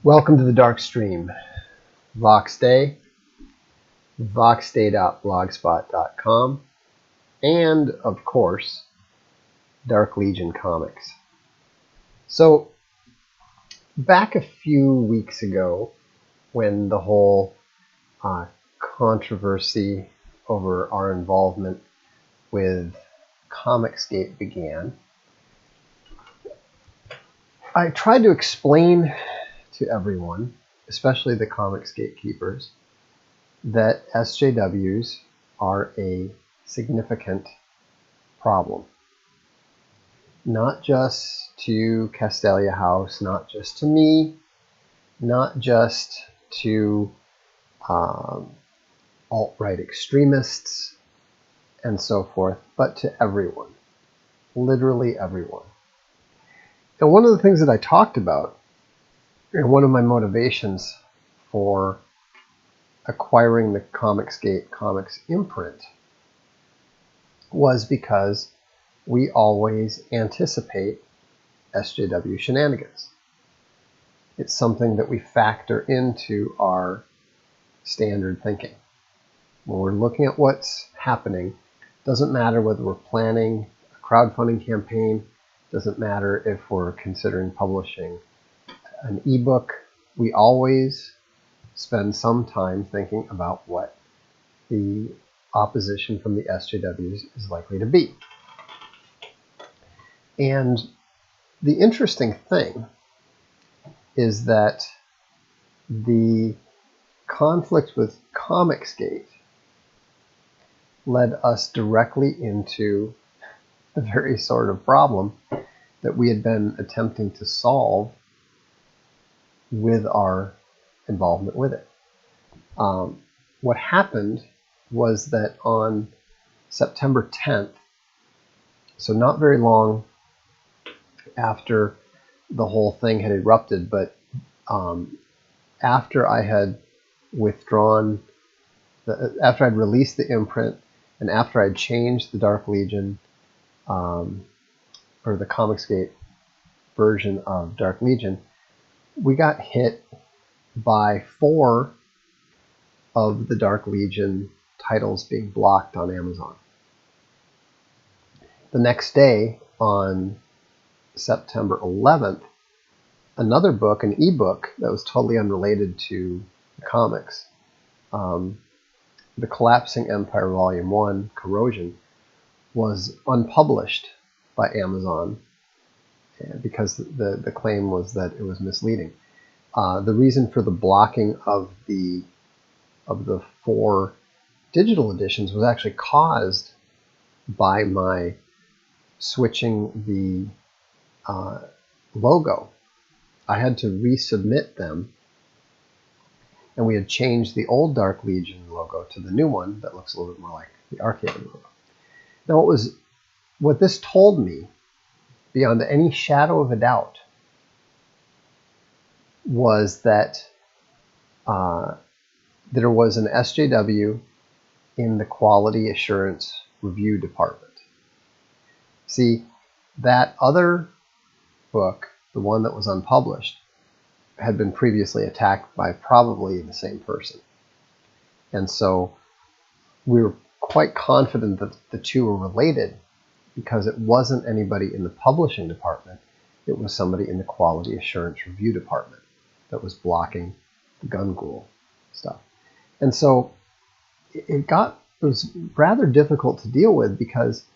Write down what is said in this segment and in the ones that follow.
Welcome to the Darkstream. Voxday, voxday.blogspot.com, and, of course, Dark Legion Comics. So, back a few weeks ago, when the whole controversy over our involvement with Comicsgate began, I tried to explain to everyone, especially the Comics gatekeepers, that SJWs are a significant problem. Not just to Castelia House, not just to me, not just to alt-right extremists and so forth, but to everyone, literally everyone. And one of the things that I talked about, and one of my motivations for acquiring the Comicsgate Comics imprint, was because we always anticipate SJW shenanigans. It's something that we factor into our standard thinking. When we're looking at what's happening, doesn't matter whether we're planning a crowdfunding campaign, doesn't matter if we're considering publishing an ebook, we always spend some time thinking about what the opposition from the SJWs is likely to be. And the interesting thing is that the conflict with Comicsgate led us directly into the very sort of problem that we had been attempting to solve with our involvement with it. What happened was that on September 10th, so not very long after the whole thing had erupted, but after I had withdrawn, after I'd released the imprint, and after I'd changed the Dark Legion, or the Comicsgate version of Dark Legion, we got hit by 4 of the Dark Legion titles being blocked on Amazon. The next day, on September 11th, another book, an ebook that was totally unrelated to the comics, The Collapsing Empire Volume 1, Corrosion, was unpublished by Amazon because the claim was that it was misleading. The reason for the blocking of the 4 digital editions was actually caused by my switching the logo. I had to resubmit them, and we had changed the old Dark Legion logo to the new one that looks a little bit more like the Arcade logo. Now, what this told me, beyond any shadow of a doubt, was that there was an SJW in the quality assurance review department. See, that other book, the one that was unpublished, had been previously attacked by probably the same person. And so we were quite confident that the two were related because it wasn't anybody in the publishing department, it was somebody in the quality assurance review department that was blocking the gun ghoul stuff. And so it was rather difficult to deal with because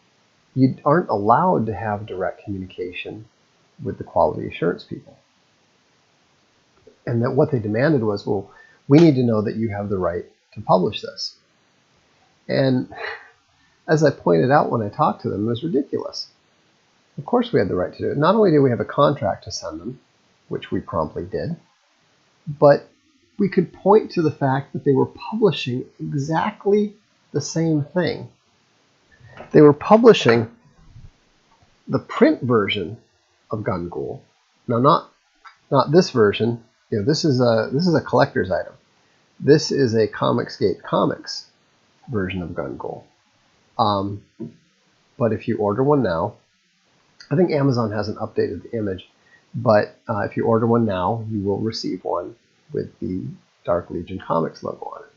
you aren't allowed to have direct communication with the quality assurance people. And that what they demanded was, well, we need to know that you have the right to publish this. And as I pointed out when I talked to them, it was ridiculous. Of course we had the right to do it. Not only did we have a contract to send them, which we promptly did, but we could point to the fact that they were publishing exactly the same thing. They were publishing the print version of Gun Ghoul. Now, not this version. You know, this is a collector's item. This is a Comicsgate Comics version of Gun Ghoul. But if you order one now, I think Amazon hasn't updated the image, But if you order one now, you will receive one with the Dark Legion Comics logo on it.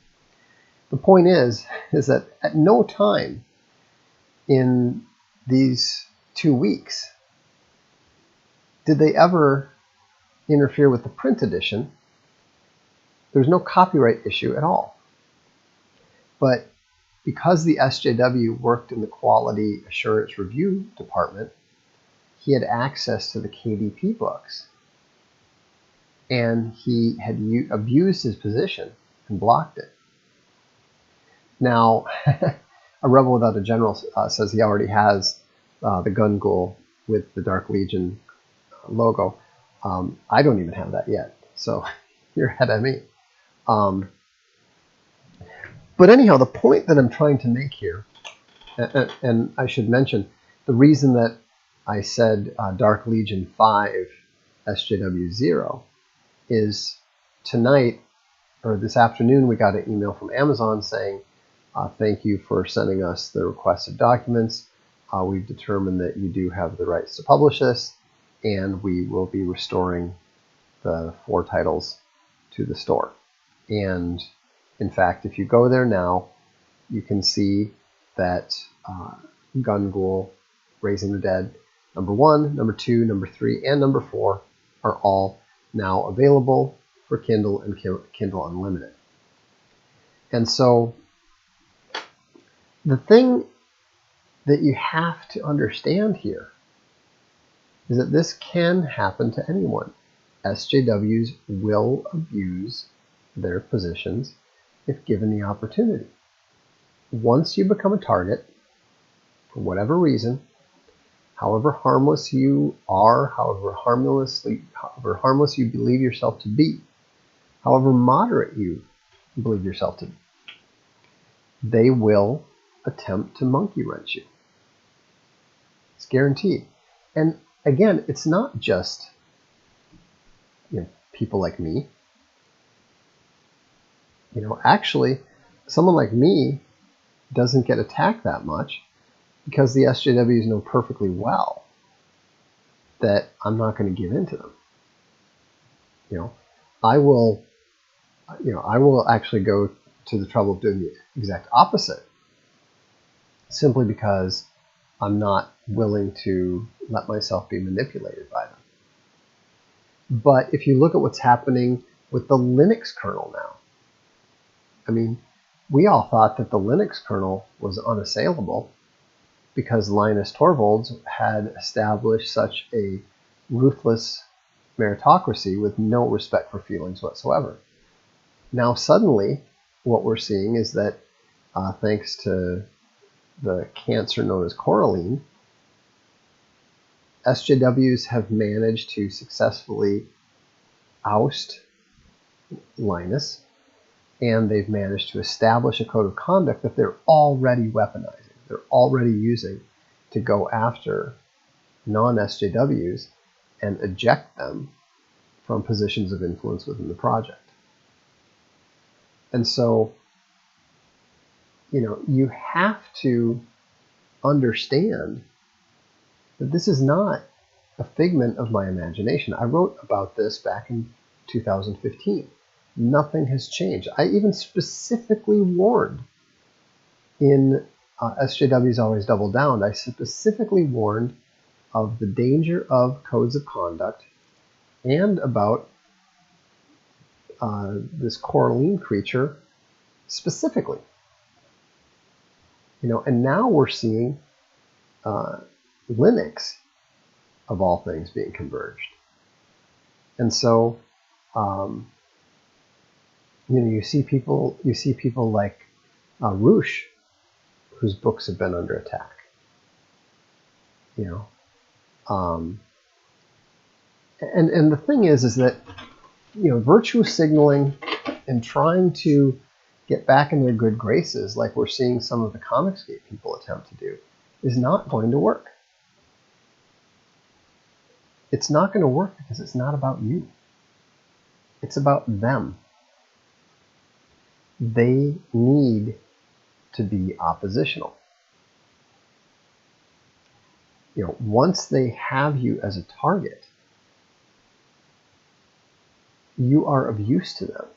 The point is that at no time in these 2 weeks did they ever interfere with the print edition. There's no copyright issue at all. But because the SJW worked in the quality assurance review department, he had access to the KDP books. And he had abused his position and blocked it. Now, a Rebel Without a General says he already has the gun ghoul with the Dark Legion logo. I don't even have that yet, so you're ahead of me. But anyhow, the point that I'm trying to make here, and I should mention, the reason that I said Dark Legion 5 SJW 0 is tonight, or this afternoon, we got an email from Amazon saying, thank you for sending us the requested documents. We've determined that you do have the rights to publish this, and we will be restoring the 4 titles to the store. And in fact, if you go there now, you can see that Gun Ghoul, Raising the Dead, number 1, number 2, number 3, and number 4 are all now available for Kindle and Kindle Unlimited. And so the thing that you have to understand here is that this can happen to anyone. SJWs will abuse their positions if given the opportunity. Once you become a target, for whatever reason, however harmless you are, however harmless you believe yourself to be, however moderate you believe yourself to be, they will attempt to monkey wrench you. It's guaranteed. And again, it's not just people like me. Actually, someone like me doesn't get attacked that much because the SJWs know perfectly well that I'm not going to give in to them. I will actually go to the trouble of doing the exact opposite, simply because I'm not willing to let myself be manipulated by them. But if you look at what's happening with the Linux kernel now, I mean, we all thought that the Linux kernel was unassailable because Linus Torvalds had established such a ruthless meritocracy with no respect for feelings whatsoever. Now suddenly, what we're seeing is that thanks to the cancer known as Coraline, SJWs have managed to successfully oust Linus, and they've managed to establish a code of conduct that they're already weaponizing. They're already using to go after non-SJWs and eject them from positions of influence within the project. And so, you have to understand that this is not a figment of my imagination. I wrote about this back in 2015. Nothing has changed. I even specifically warned in SJWs Always Double Down, I specifically warned of the danger of codes of conduct and about this Coraline creature specifically. And now we're seeing Linux, of all things, being converged. And so, you see people like Roosh, whose books have been under attack. And the thing is that virtue signaling and trying to get back in their good graces, like we're seeing some of the Comicsgate people attempt to do, is not going to work. It's not going to work because it's not about you. It's about them. They need to be oppositional. Once they have you as a target, you are of use to them.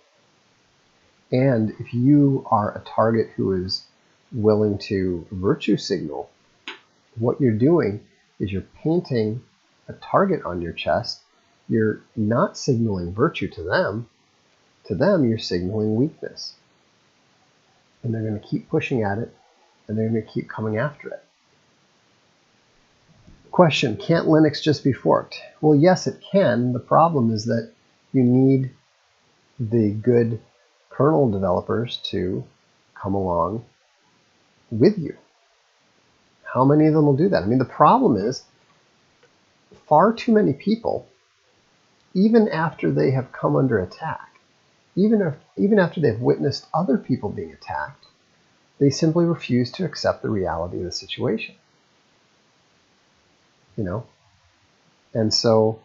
And if you are a target who is willing to virtue signal, what you're doing is you're painting a target on your chest. You're not signaling virtue to them. To them, you're signaling weakness. And they're going to keep pushing at it, and they're going to keep coming after it. Question, can't Linux just be forked? Well, yes, it can. The problem is that you need the good kernel developers to come along with you. How many of them will do that? I mean, the problem is far too many people, even after they have come under attack, even after they've witnessed other people being attacked, they simply refuse to accept the reality of the situation. You know? And so,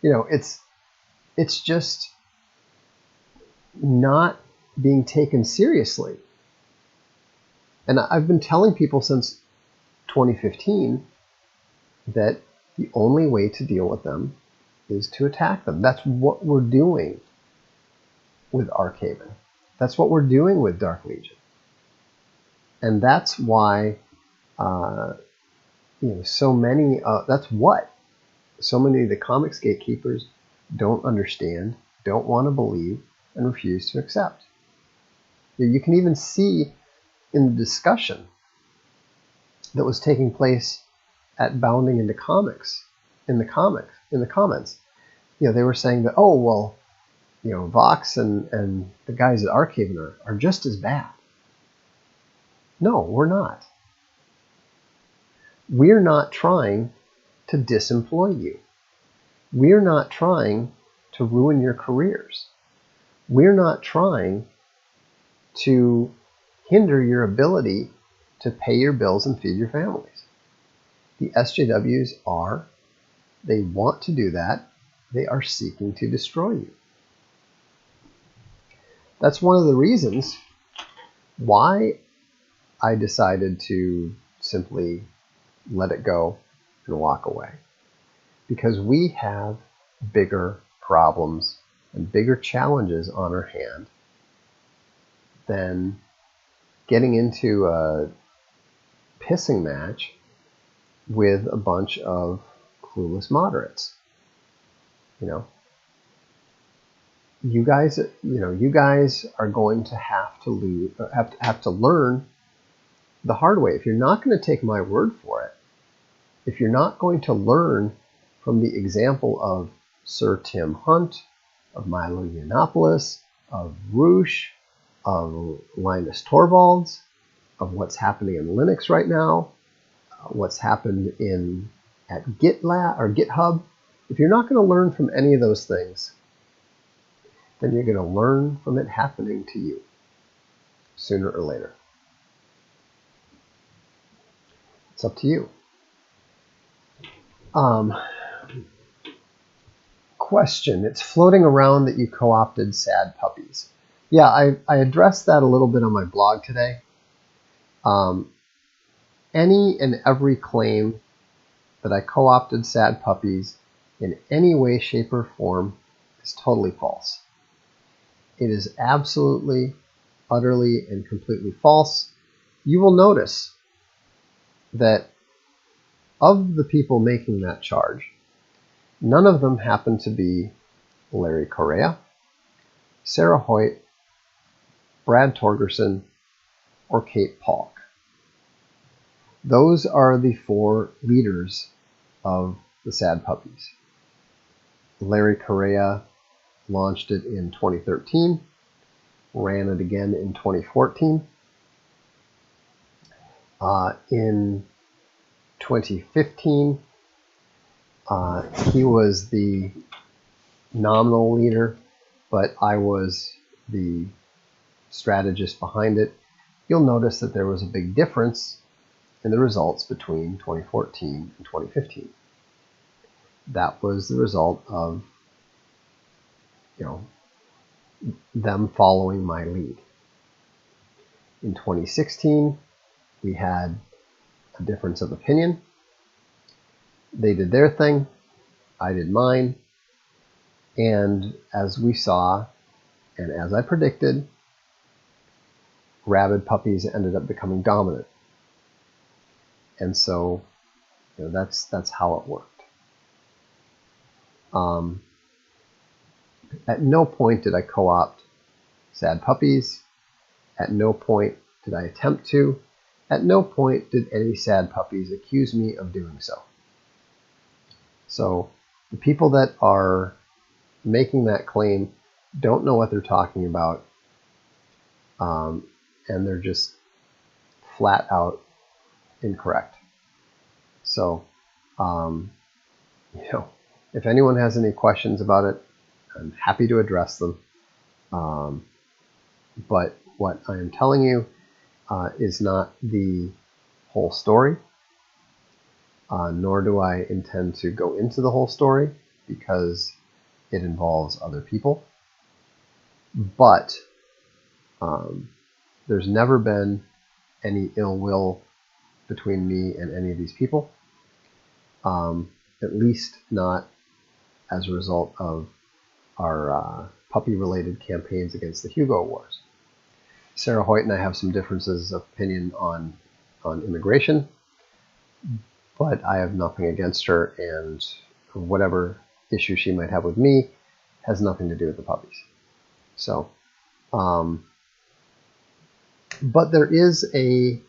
you know, it's just not being taken seriously. And I've been telling people since 2015 that the only way to deal with them is to attack them. That's what we're doing with Archaven. That's what we're doing with Dark Legion. And that's why, you know, so many, that's what so many of the comics gatekeepers don't understand, don't want to believe, and refuse to accept. You can even see in the discussion that was taking place at Bounding into Comics, in the comments, you know, they were saying that, oh, well, you know, Vox and the guys at Archaven are just as bad. No, we're not. We're not trying to disemploy you. We're not trying to ruin your careers. We're not trying to hinder your ability to pay your bills and feed your families. The SJWs are, they want to do that. They are seeking to destroy you. That's one of the reasons why I decided to simply let it go and walk away. Because we have bigger problems and bigger challenges on our hand than getting into a pissing match with a bunch of clueless moderates. You know, you guys are going to have to learn the hard way. If you're not going to take my word for it, if you're not going to learn from the example of Sir Tim Hunt, of Milo Yiannopoulos, of Roosh, of Linus Torvalds, of what's happening in Linux right now, what's happened at GitLab or GitHub, if you're not going to learn from any of those things, then you're going to learn from it happening to you sooner or later. It's up to you. Question. It's floating around that you co-opted sad puppies. Yeah, I addressed that a little bit on my blog today. Any and every claim that I co-opted sad puppies in any way, shape, or form is totally false. It is absolutely, utterly, and completely false. You will notice that of the people making that charge, none of them happen to be Larry Correa, Sarah Hoyt, Brad Torgerson, or Kate Polk. Those are the four leaders of the Sad Puppies. Larry Correa launched it in 2013, ran it again in 2014. In 2015, he was the nominal leader, but I was the strategist behind it. You'll notice that there was a big difference in the results between 2014 and 2015. That was the result of, you know, them following my lead. In 2016, we had a difference of opinion. They did their thing, I did mine. And as we saw, and as I predicted, rabid puppies ended up becoming dominant. And so, that's how it worked. At no point did I co-opt sad puppies. At no point did I attempt to. At no point did any sad puppies accuse me of doing so. So the people that are making that claim don't know what they're talking about, and they're just flat out incorrect. So, if anyone has any questions about it, I'm happy to address them. But what I am telling you is not the whole story, nor do I intend to go into the whole story because it involves other people. But there's never been any ill will between me and any of these people, at least not as a result of our puppy-related campaigns against the Hugo Wars. Sarah Hoyt and I have some differences of opinion on immigration, but I have nothing against her, and whatever issue she might have with me has nothing to do with the puppies. So, but there is a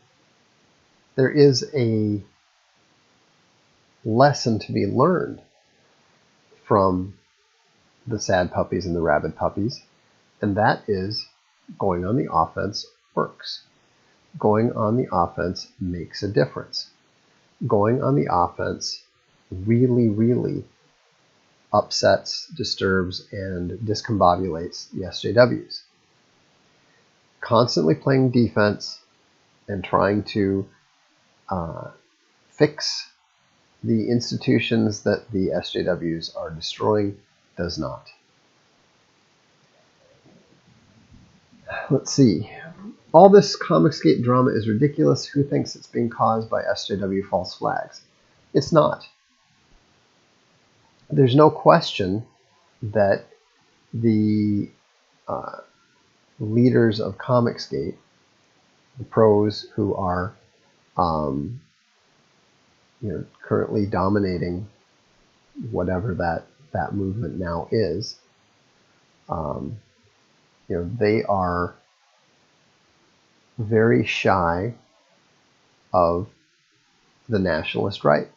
lesson to be learned from the sad puppies and the rabid puppies, and that is going on the offense works. Going on the offense makes a difference. Going on the offense really, really upsets, disturbs, and discombobulates the SJWs. Constantly playing defense and trying to fix the institutions that the SJWs are destroying does not. Let's see. All this Comicsgate drama is ridiculous. Who thinks it's being caused by SJW false flags? It's not. There's no question that the leaders of Comicsgate, the pros who are currently dominating whatever that movement now is, they are very shy of the nationalist right.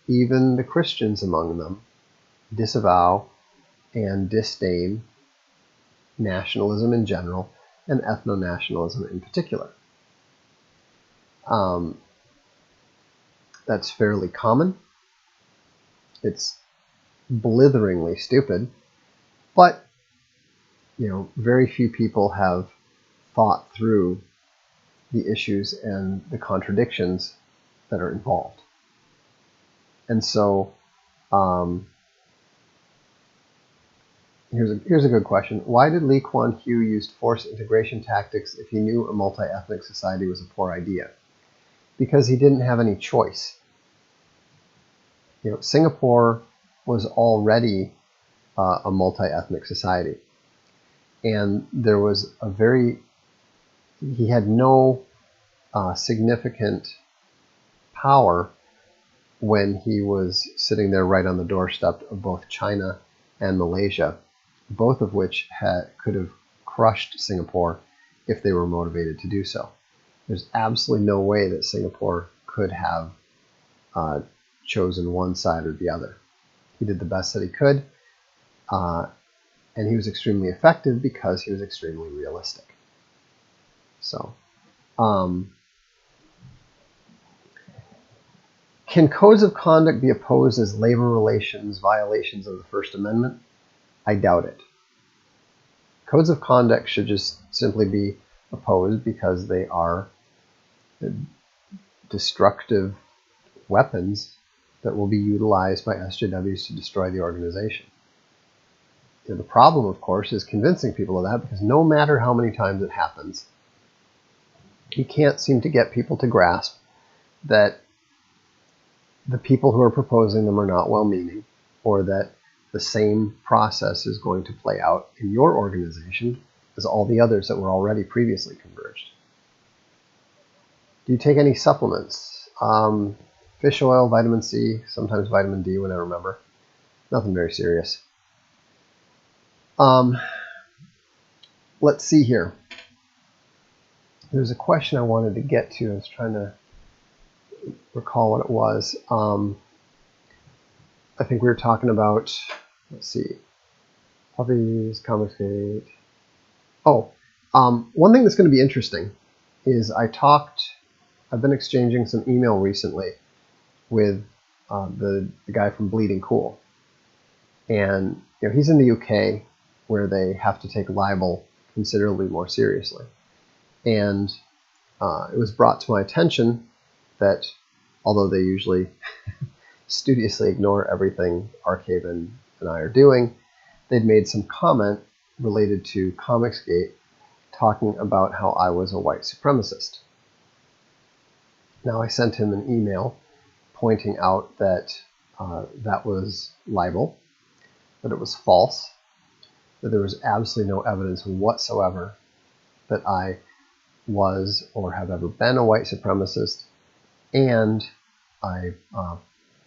Even the Christians among them disavow and disdain nationalism in general and ethno-nationalism in particular. That's fairly common. It's blitheringly stupid, but very few people have thought through the issues and the contradictions that are involved. And so here's a good question. Why did Lee Kuan Yew use forced integration tactics if he knew a multi-ethnic society was a poor idea? Because he didn't have any choice. Singapore was already a multi-ethnic society, and there was he had no significant power when he was sitting there right on the doorstep of both China and Malaysia, both of which could have crushed Singapore if they were motivated to do so. There's absolutely no way that Singapore could have chosen one side or the other. He did the best that he could, and he was extremely effective because he was extremely realistic. So, can codes of conduct be opposed as labor relations violations of the First Amendment? I doubt it. Codes of conduct should just simply be opposed because they are destructive weapons that will be utilized by SJWs to destroy the organization. The problem, of course, is convincing people of that, because no matter how many times it happens, you can't seem to get people to grasp that the people who are proposing them are not well-meaning, or that the same process is going to play out in your organization as all the others that were already previously converged. Do you take any supplements? Fish oil, vitamin C, sometimes vitamin D when I remember. Nothing very serious. Let's see here. There's a question I wanted to get to. I was trying to recall what it was. I think we were talking about, let's see, puppies, confiscate. Oh, one thing that's going to be interesting is I've been exchanging some email recently with the guy from Bleeding Cool. And he's in the UK where they have to take libel considerably more seriously. And it was brought to my attention that although they usually studiously ignore everything Arkhaven and I are doing, they'd made some comment related to Comicsgate talking about how I was a white supremacist. Now I sent him an email pointing out that that was libel, that it was false, that there was absolutely no evidence whatsoever that I was or have ever been a white supremacist, and I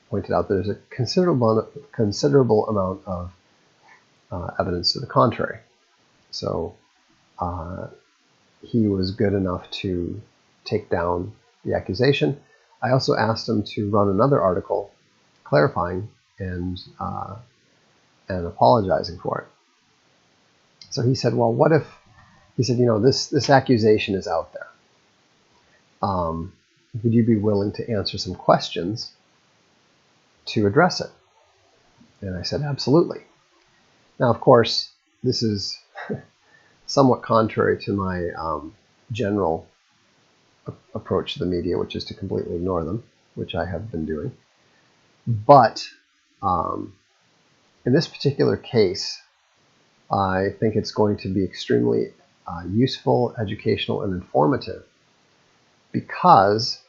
pointed out there's a considerable amount of evidence to the contrary. So he was good enough to take down the accusation. I also asked him to run another article clarifying and apologizing for it. So he said, well, what if, he said, this accusation is out there. Would you be willing to answer some questions to address it? And I said, absolutely. Now, of course, this is somewhat contrary to my general approach to the media, which is to completely ignore them, which I have been doing. But in this particular case, I think it's going to be extremely useful, educational, and informative, because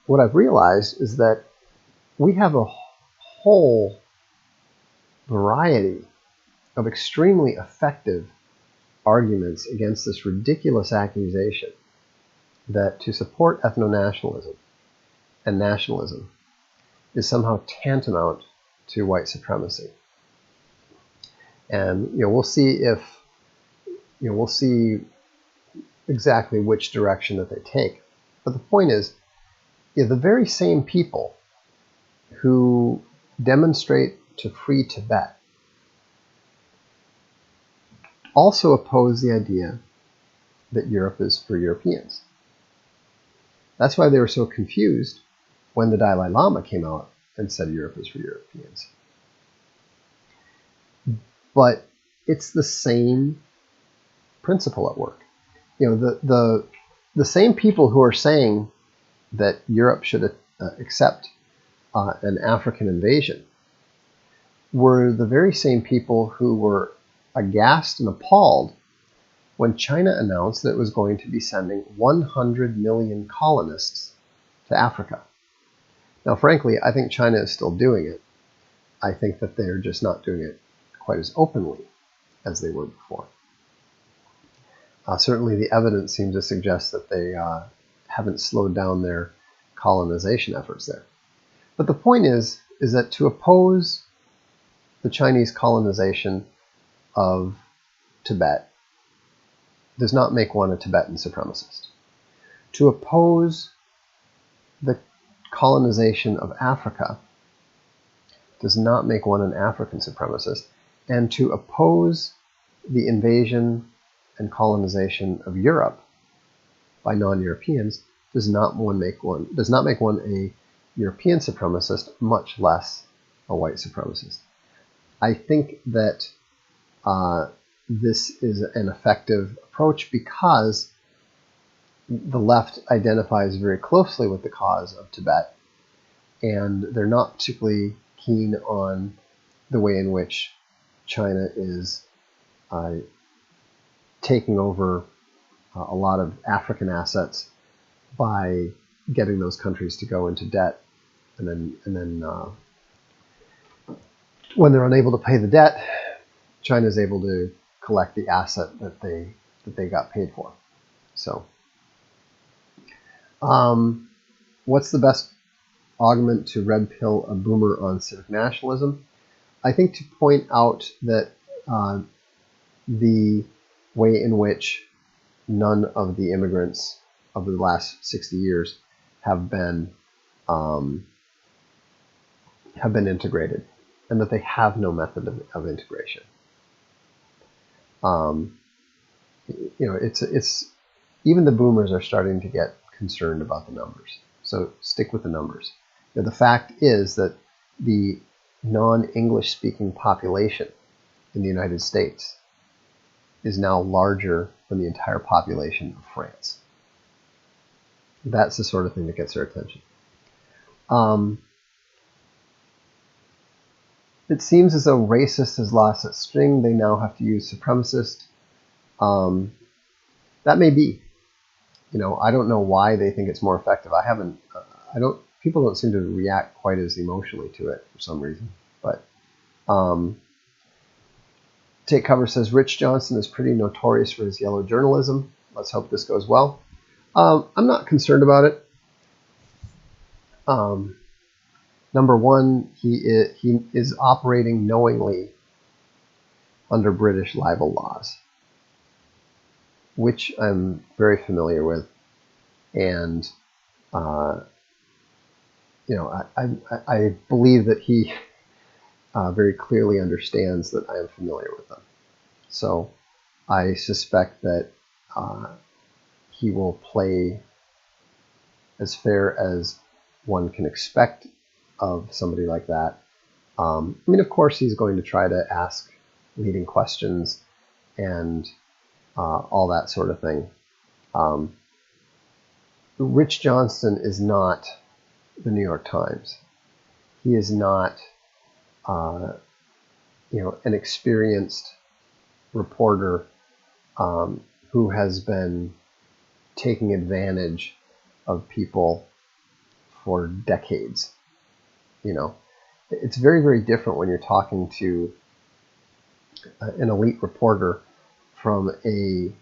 what I've realized is that we have a whole variety of extremely effective arguments against this ridiculous accusation that to support ethno-nationalism and nationalism is somehow tantamount to white supremacy. And we'll see we'll see exactly which direction that they take. But the point is, the very same people who demonstrate to free Tibet also oppose the idea that Europe is for Europeans. That's why they were so confused when the Dalai Lama came out and said Europe is for Europeans. But it's the same principle at work. The same people who are saying that Europe should accept an African invasion were the very same people who were aghast and appalled when China announced that it was going to be sending 100 million colonists to Africa. Now, frankly, I think China is still doing it. I think that they're just not doing it quite as openly as they were before. Certainly the evidence seems to suggest that they haven't slowed down their colonization efforts there. But the point is that to oppose the Chinese colonization of Tibet does not make one a Tibetan supremacist. To oppose the colonization of Africa does not make one an African supremacist. And to oppose the invasion and colonization of Europe by non-Europeans does not make one a European supremacist, much less a white supremacist. I think that this is an effective approach because the left identifies very closely with the cause of Tibet, and they're not particularly keen on the way in which China is taking over a lot of African assets by getting those countries to go into debt and then when they're unable to pay the debt, China is able to collect the asset that they got paid for. So, what's the best augment to red pill a boomer on civic nationalism? I think to point out that the way in which none of the immigrants over the last 60 years have been integrated, and that they have no method of integration. It's even the boomers are starting to get concerned about the numbers. So stick with the numbers. The fact is that the non-English speaking population in the United States is now larger than the entire population of France. That's the sort of thing that gets our attention. It seems as though racist has lost its sting. They now have to use supremacist. That may be. I don't know why they think it's more effective. People don't seem to react quite as emotionally to it for some reason. But Take Cover says, Rich Johnson is pretty notorious for his yellow journalism. Let's hope this goes well. I'm not concerned about it. Number one, he is operating knowingly under British libel laws, which I'm very familiar with, and I believe that he very clearly understands that I am familiar with them. So I suspect that he will play as fair as one can expect of somebody like that. Of course, he's going to try to ask leading questions and all that sort of thing. Rich Johnson is not the New York Times. He is not, an experienced reporter who has been taking advantage of people for decades. It's very, very different when you're talking to an elite reporter from the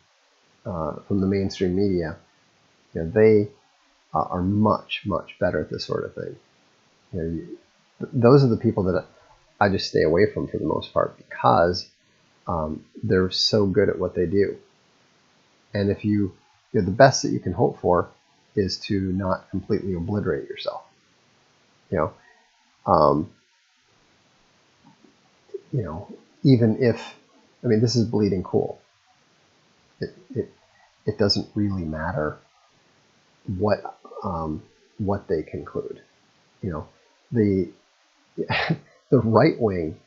mainstream media. They are much, much better at this sort of thing. Those are the people that I just stay away from for the most part, because they're so good at what they do. And if the best that you can hope for is to not completely obliterate yourself. Even if, this is bleeding cool. It doesn't really matter what they conclude. The the right wing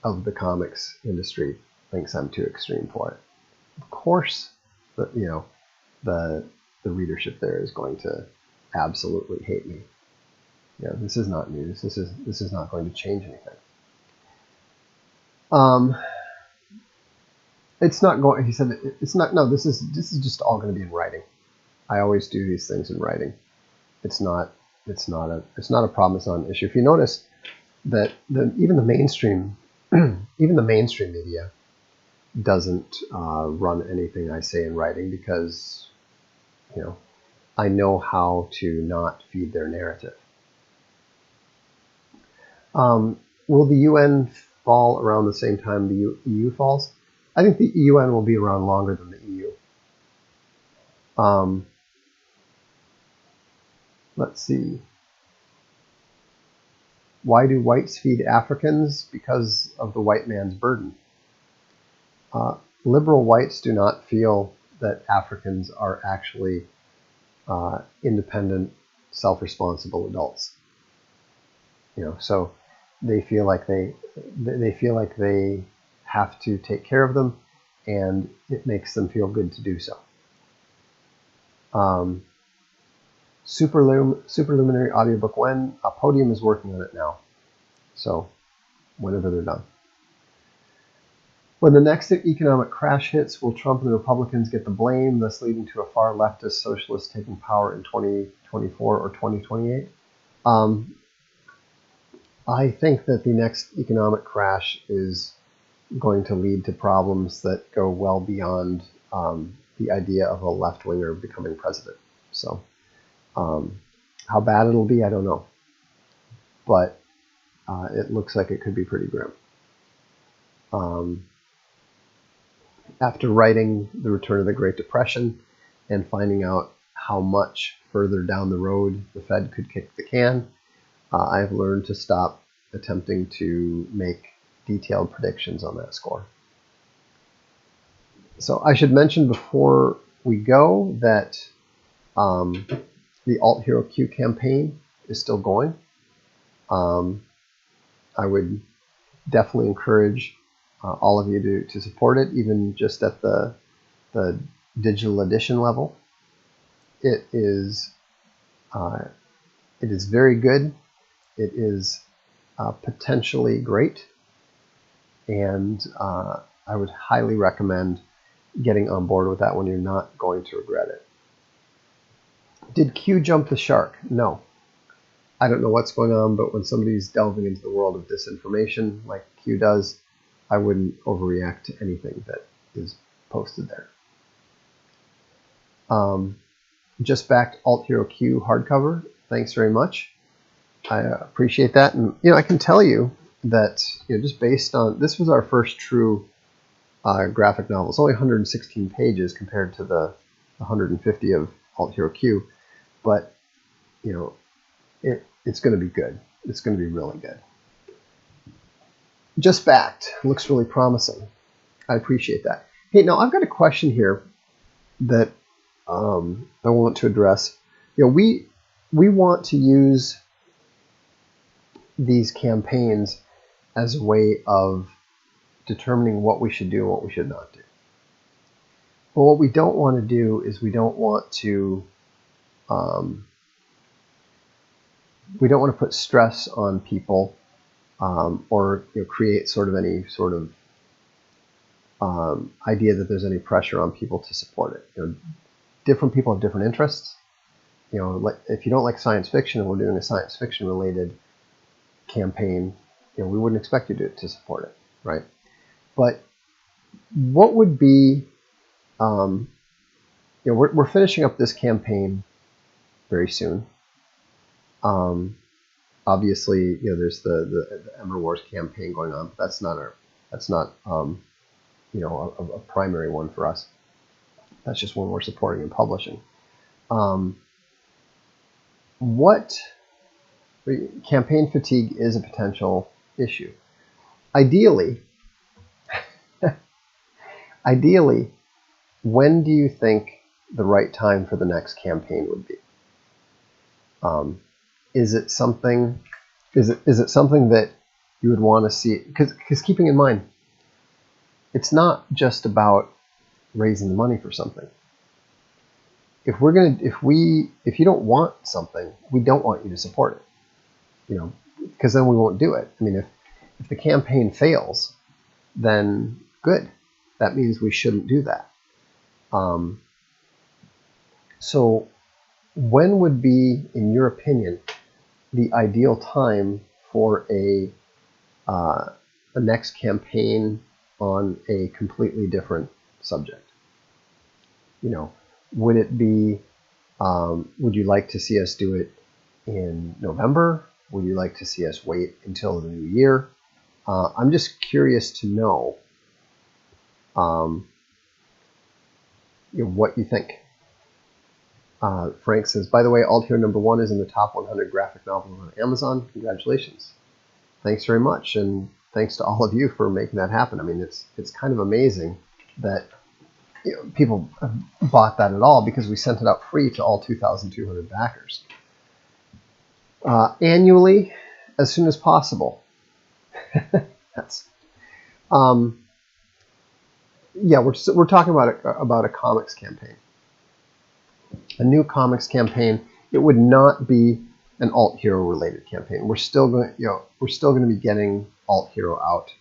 of the comics industry thinks I'm too extreme for it. Of course, the readership there is going to absolutely hate me. This is not news. This is not going to change anything. It's not going. He said it's not. No, this is just all going to be in writing. I always do these things in writing. It's not a problem. It's not an issue. If you notice that even the mainstream media doesn't run anything I say in writing, because I know how to not feed their narrative. Will the UN fall around the same time the EU falls? I think the UN will be around longer than the EU. Let's see. Why do whites feed Africans? Because of the white man's burden. Liberal whites do not feel that Africans are actually independent, self-responsible adults. So they feel like they have to take care of them, and it makes them feel good to do so. Superluminary audiobook when? Podium is working on it now. So whenever they're done. When the next economic crash hits, will Trump and the Republicans get the blame, thus leading to a far leftist socialist taking power in 2024 or 2028? I think that the next economic crash is going to lead to problems that go well beyond the idea of a left-winger becoming president. So how bad it'll be, I don't know. But it looks like it could be pretty grim. After writing The Return of the Great Depression and finding out how much further down the road the Fed could kick the can, I've learned to stop attempting to make detailed predictions on that score. So I should mention before we go that the Alt Hero Q campaign is still going. I would definitely encourage all of you to support it, even just at the digital edition level. It is very good. It is potentially great, and I would highly recommend getting on board with that one. You're not going to regret it. Did Q jump the shark? No. I don't know what's going on, but when somebody's delving into the world of disinformation like Q does, I wouldn't overreact to anything that is posted there. Just backed Alt Hero Q hardcover. Thanks very much. I appreciate that. And I can tell you that just based on, this was our first true graphic novel. It's only 116 pages compared to the 150 of Alt Hero Q, but it's going to be good. It's going to be really good. Just backed. Looks really promising. I appreciate that. Hey, now I've got a question here that I want to address. We want to use these campaigns as a way of determining what we should do and what we should not do. But what we don't want to do is we don't want to put stress on people or create sort of any sort of idea that there's any pressure on people to support it. Different people have different interests. Like if you don't like science fiction and we're doing a science fiction related campaign, we wouldn't expect you to support it, right? But what would be, we're finishing up this campaign very soon. Obviously, there's the Ember Wars campaign going on, but that's not a primary one for us. That's just one we're supporting and publishing. Campaign fatigue is a potential issue. Ideally, when do you think the right time for the next campaign would be? Is it something that you would want to see? Because keeping in mind, it's not just about raising the money for something. If you don't want something, we don't want you to support it. Because then we won't do it. I mean, if the campaign fails, then good. That means we shouldn't do that. So when would be, in your opinion, the ideal time for a next campaign on a completely different subject? Would it be, would you like to see us do it in November? Would you like to see us wait until the new year? I'm just curious to know what you think. Frank says, by the way, Alt Hero #1 is in the top 100 graphic novels on Amazon. Congratulations. Thanks very much. And thanks to all of you for making that happen. I mean, it's kind of amazing that people bought that at all, because we sent it out free to all 2,200 backers. Annually, as soon as possible. That's, yeah, we're talking about a comics campaign. A new comics campaign. It would not be an Alt Hero related campaign. We're still going to be getting Alt Hero out.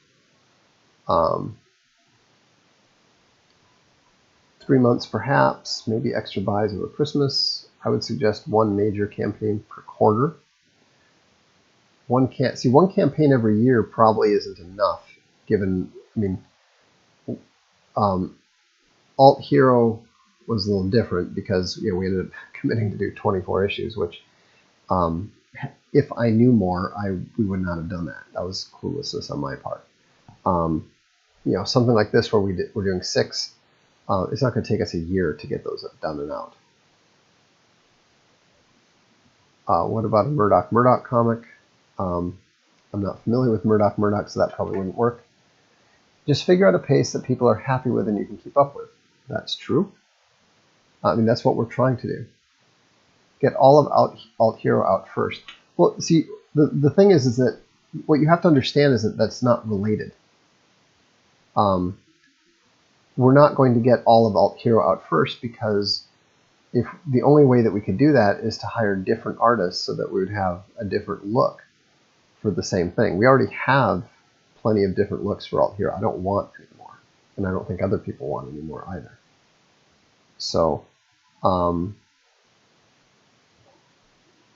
3 months perhaps, maybe extra buys over Christmas. I would suggest one major campaign per quarter. one campaign every year probably isn't enough, given, I mean, Alt Hero was a little different because we ended up committing to do 24 issues, which if I knew more, we would not have done that. That was cluelessness on my part. Something like this where we're doing 6, it's not going to take us a year to get those done and out. What about a Murdoch comic? I'm not familiar with Murdoch, so that probably wouldn't work. Just figure out a pace that people are happy with and you can keep up with. That's true. I mean, that's what we're trying to do. Get all of Alt Hero out first. Well, see, the thing is that what you have to understand is that that's not related. We're not going to get all of Alt Hero out first because if the only way that we could do that is to hire different artists so that we would have a different look for the same thing. We already have plenty of different looks for Alt Hero. I don't want any more, and I don't think other people want any more either. So,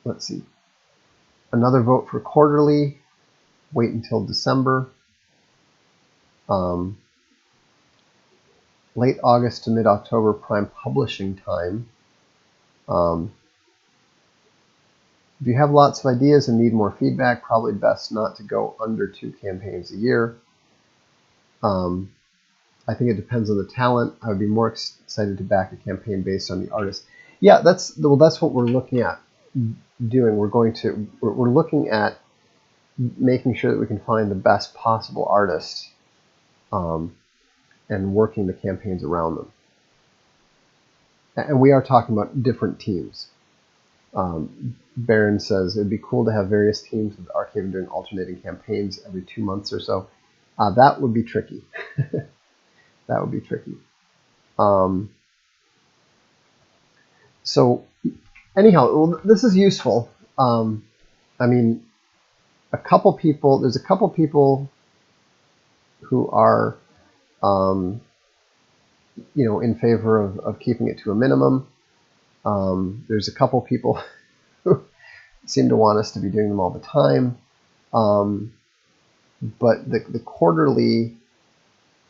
let's see. Another vote for quarterly. Wait until December. Late August to mid-October prime publishing time. If you have lots of ideas and need more feedback, probably best not to go under 2 campaigns a year. I think it depends on the talent. I would be more excited to back a campaign based on the artist. Yeah, that's what we're looking at doing. We're looking at making sure that we can find the best possible artists and working the campaigns around them. And we are talking about different teams. Baron says it'd be cool to have various teams with Archaven doing alternating campaigns every 2 months or so. That would be tricky. That would be tricky. So anyhow, well, this is useful. I mean, there's a couple people who are, in favor of keeping it to a minimum. There's a couple people who seem to want us to be doing them all the time. But the quarterly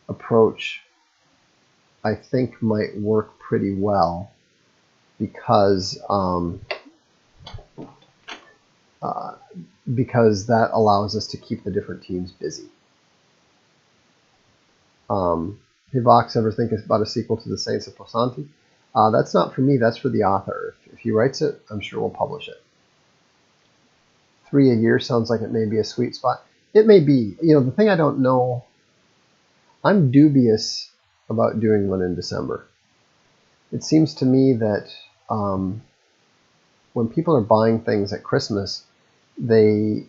approach, I think, might work pretty well because that allows us to keep the different teams busy. Hey Vox, ever think about a sequel to the Saints of Posanti? That's not for me, that's for the author. If he writes it, I'm sure we'll publish it. 3 a year sounds like it may be a sweet spot. It may be. The thing I don't know, I'm dubious about doing one in December. It seems to me that when people are buying things at Christmas, they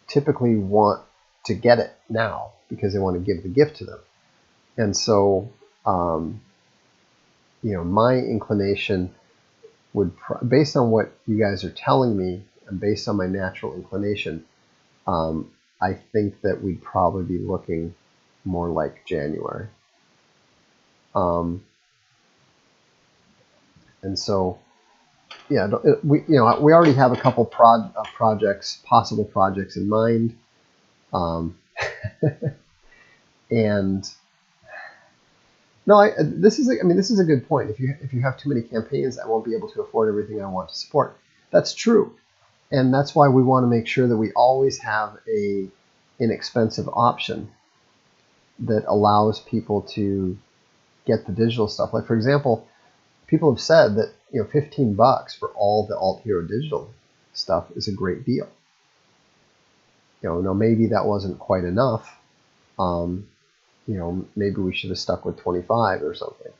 typically want to get it now because they want to give the gift to them. And so, my inclination would, based on what you guys are telling me and based on my natural inclination, I think that we'd probably be looking more like January. And so, yeah, we already have a couple possible projects in mind, and no, this is a good point. If you have too many campaigns, I won't be able to afford everything I want to support. That's true, and that's why we want to make sure that we always have a inexpensive option that allows people to get the digital stuff. Like, for example, people have said that $15 for all the Alt Hero digital stuff is a great deal. Now maybe that wasn't quite enough. Maybe we should have stuck with 25 or something.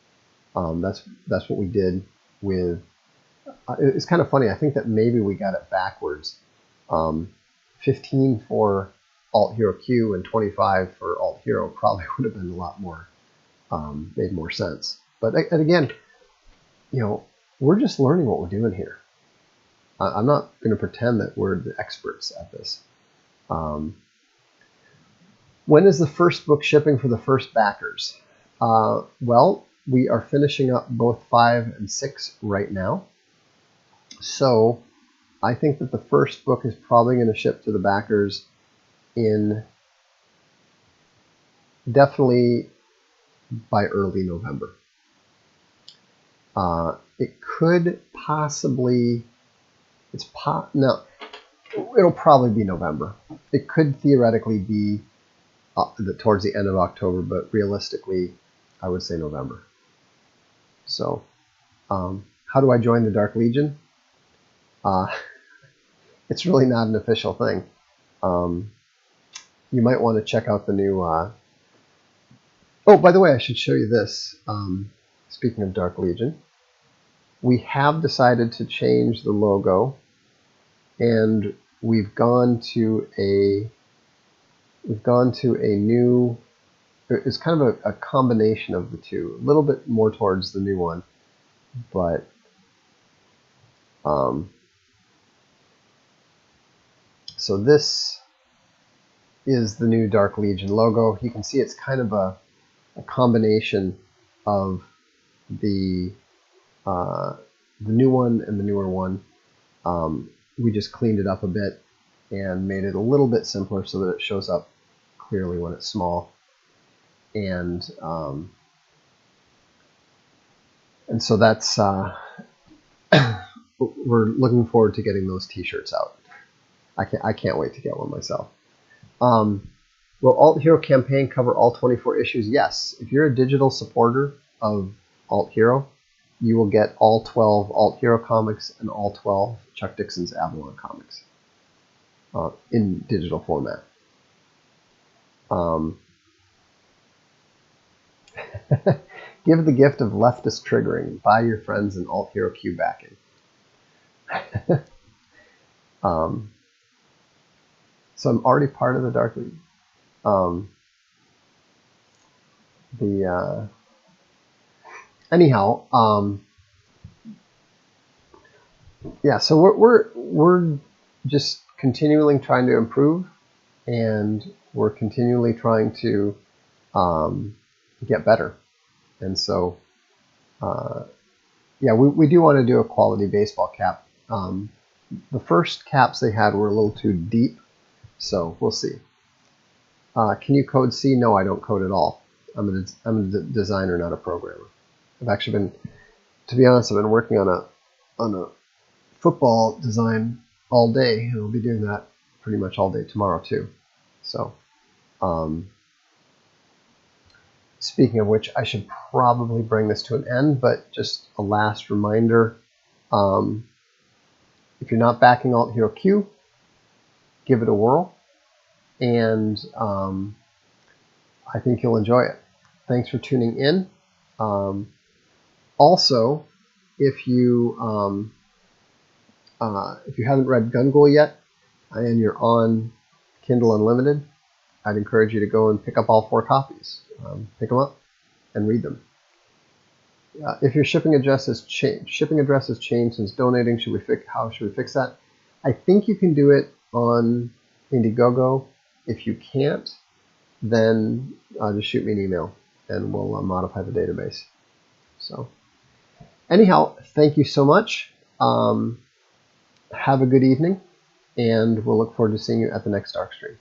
That's what we did with. It's kind of funny. I think that maybe we got it backwards. 15 for Alt Hero Q and 25 for Alt Hero probably would have been a lot more, made more sense. But again, we're just learning what we're doing here. I'm not going to pretend that we're the experts at this. When is the first book shipping for the first backers? Well, we are finishing up both 5 and 6 right now. So I think that the first book is probably going to ship to the backers in definitely by early November. It could possibly, no, it'll probably be November. It could theoretically be towards the end of October, but realistically, I would say November. So, how do I join the Dark Legion? It's really not an official thing. You might want to check out the new... Oh, by the way, I should show you this. Speaking of Dark Legion, we have decided to change the logo, and we've gone to a new... It's kind of a combination of the two, a little bit more towards the new one, but so this is the new Dark Legion logo. You can see it's kind of a combination of the new one and the newer one. We just cleaned it up a bit and made it a little bit simpler so that it shows up clearly when it's small. And so that's we're looking forward to getting those t-shirts out. I can't wait to get one myself. Will Alt Hero campaign cover all 24 issues? Yes. If you're a digital supporter of Alt Hero, you will get all 12 Alt Hero comics and all 12 Chuck Dixon's Avalon comics in digital format. Give the gift of leftist triggering. Buy your friends an Alt Hero Q backing. So I'm already part of the Dark League. Anyhow, yeah. So we're just continually trying to improve, and we're continually trying to get better. And so, yeah, we do want to do a quality baseball cap. The first caps they had were a little too deep, so we'll see. Can you code C? No, I don't code at all. I'm a designer, not a programmer. I've actually been, to be honest, I've been working on a football design all day, and I'll be doing that pretty much all day tomorrow too. So, speaking of which, I should probably bring this to an end, but just a last reminder, if you're not backing Alt Hero Q, give it a whirl, and I think you'll enjoy it. Thanks for tuning in. Also, if you haven't read Gun Ghoul yet, and you're on Kindle Unlimited, I'd encourage you to go and pick up all 4 copies. Pick them up and read them. If your shipping address has changed since donating, how should we fix that? I think you can do it on Indiegogo. If you can't, then just shoot me an email and we'll modify the database. So anyhow, thank you so much. Have a good evening, and we'll look forward to seeing you at the next Darkstream.